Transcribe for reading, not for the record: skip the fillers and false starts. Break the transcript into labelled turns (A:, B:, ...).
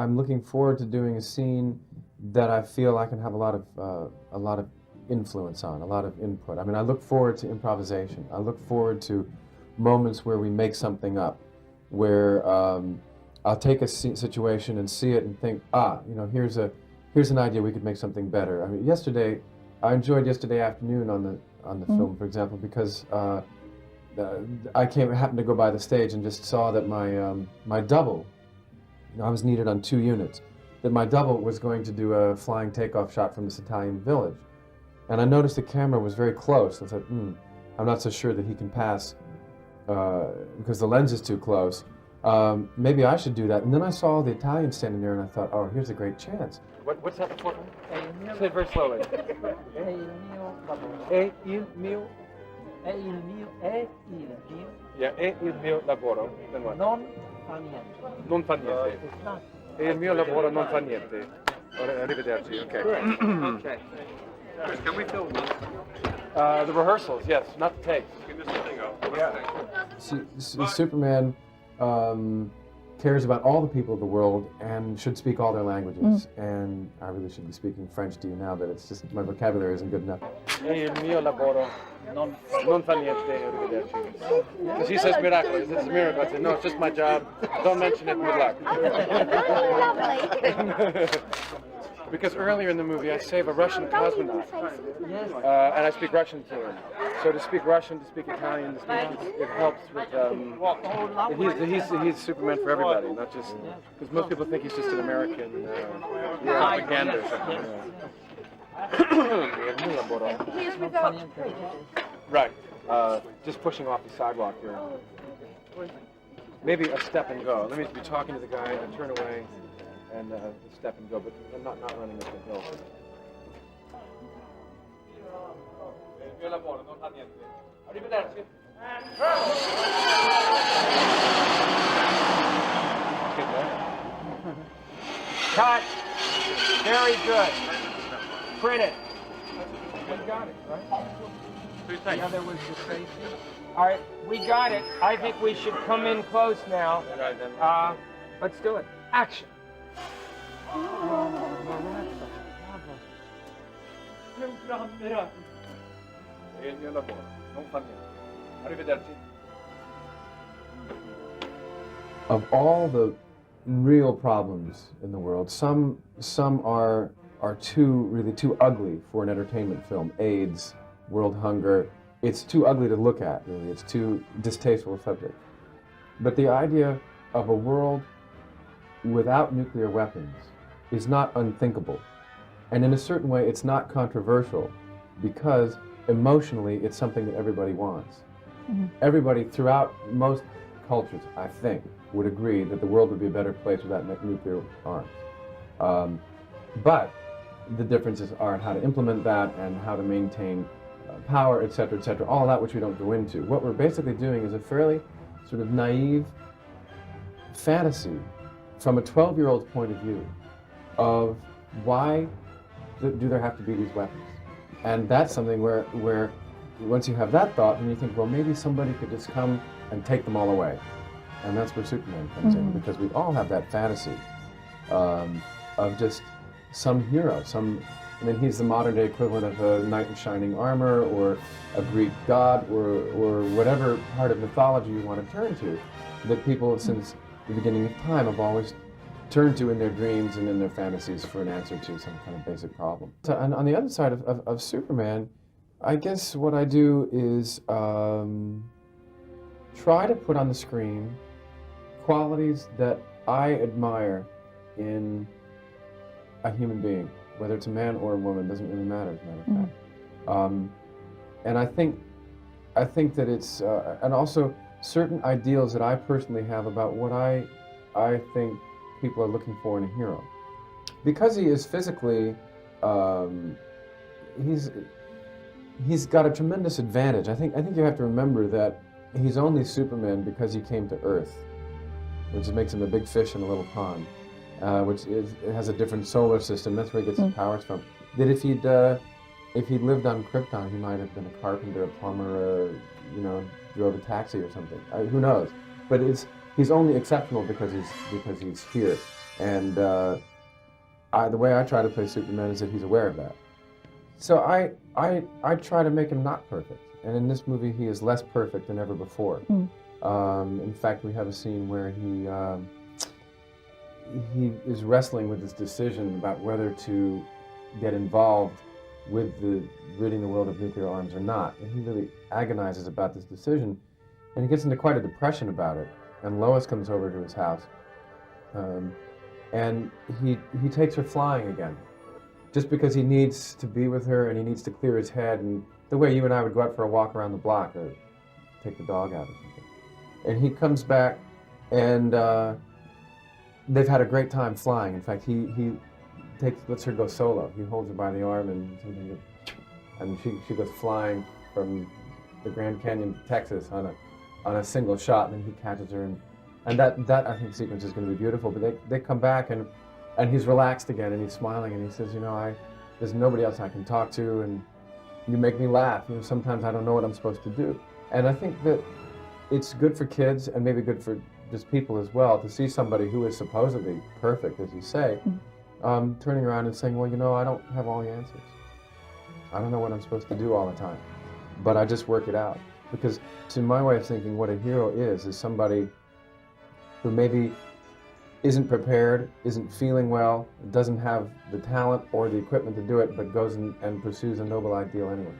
A: I'm looking forward to doing a scene that I feel I can have a lot of influence on, a lot of input. I mean, I look forward to improvisation. I look forward to moments where we make something up, where I'll take a situation and see it and think, you know, here's an idea, we could make something better. I mean, I enjoyed yesterday afternoon on the film, for example, because I happened to go by the stage and just saw that my double, you know, I was needed on 2 units, that my double was going to do a flying takeoff shot from this Italian village. And I noticed the camera was very close. I thought, I'm not so sure that he can pass because the lens is too close. Maybe I should do that. And then I saw the Italian standing there and I thought, oh, here's a great chance. What's that before? Say it very slowly. È il mio Yeah, è il mio lavoro.
B: Non fa niente.
A: Non fa niente. È il mio lavoro, non fa niente. Arrivederci, okay.
B: Okay.
C: Can we film this?
A: The rehearsals, yes, not the takes.
C: Can this thing go?
A: Superman cares about all the people of the world and should speak all their languages. And I really should be speaking French to you now, but it's just my vocabulary isn't good enough. È il mio lavoro, non fa niente, arrivederci. Because he says miracle, it's a miracle. I say, no, it's just my job. Don't mention it, good luck. Because earlier in the movie I save a Russian cosmonaut, and I speak Russian to him. So to speak Russian, to speak Italian, to speak, it helps with. He's Superman for everybody, not just because most people think he's just an American propaganda or something. Right, just pushing off the sidewalk here. Maybe a step and go. Let me be talking to the guy and turn away. And step and go, but not running up the hill.
B: Cut. Very good. Print it.
A: We got it, right?
B: The other was the safety. All right, we got it. I think we should come in close now. Let's do it. Action.
A: Of all the real problems in the world, some are really too ugly for an entertainment film. AIDS, world hunger, it's too ugly to look at, really. It's too distasteful a subject. But the idea of a world without nuclear weapons is not unthinkable. And in a certain way, it's not controversial because emotionally, it's something that everybody wants. Everybody throughout most cultures, I think, would agree that the world would be a better place without nuclear arms. But the differences are in how to implement that and how to maintain power, et cetera, all that which we don't go into. What we're basically doing is a fairly sort of naive fantasy from a 12-year-old's point of view of why do there have to be these weapons? And that's something where once you have that thought, then you think, well, maybe somebody could just come and take them all away. And that's where Superman comes in, because we all have that fantasy of just some hero, I mean, he's the modern-day equivalent of a knight in shining armor, or a Greek god, or whatever part of mythology you want to turn to, that people since the beginning of time have always turned to in their dreams and in their fantasies for an answer to some kind of basic problem. So, and on the other side of Superman, I guess what I do is try to put on the screen qualities that I admire in a human being, whether it's a man or a woman, doesn't really matter, as a matter of fact. And I think that it's, and also certain ideals that I personally have about what I think people are looking for in a hero. Because he is physically, he's got a tremendous advantage. I think you have to remember that he's only Superman because he came to Earth, which makes him a big fish in a little pond, it has a different solar system. That's where he gets his powers from. That if he'd lived on Krypton, he might have been a carpenter, a plumber, drove a taxi or something. Who knows? But he's only exceptional because he's here. And the way I try to play Superman is that he's aware of that. So I try to make him not perfect. And in this movie, he is less perfect than ever before. In fact, we have a scene where he is wrestling with this decision about whether to get involved with ridding the world of nuclear arms or not. And he really agonizes about this decision, and he gets into quite a depression about it. And Lois comes over to his house, and he takes her flying again, just because he needs to be with her and he needs to clear his head, and the way you and I would go out for a walk around the block or take the dog out or something. And he comes back, and they've had a great time flying. In fact, he lets her go solo. He holds her by the arm, and she goes flying from the Grand Canyon to Texas on a single shot, and then he catches her, and that I think sequence is going to be beautiful. But they come back, and he's relaxed again, and he's smiling, and he says, you know, there's nobody else I can talk to, and you make me laugh. You know, sometimes I don't know what I'm supposed to do. And I think that it's good for kids, and maybe good for just people as well, to see somebody who is supposedly perfect, as you say, turning around and saying, well, you know, I don't have all the answers. I don't know what I'm supposed to do all the time, but I just work it out. Because to my way of thinking, what a hero is somebody who maybe isn't prepared, isn't feeling well, doesn't have the talent or the equipment to do it, but goes and pursues a noble ideal anyway.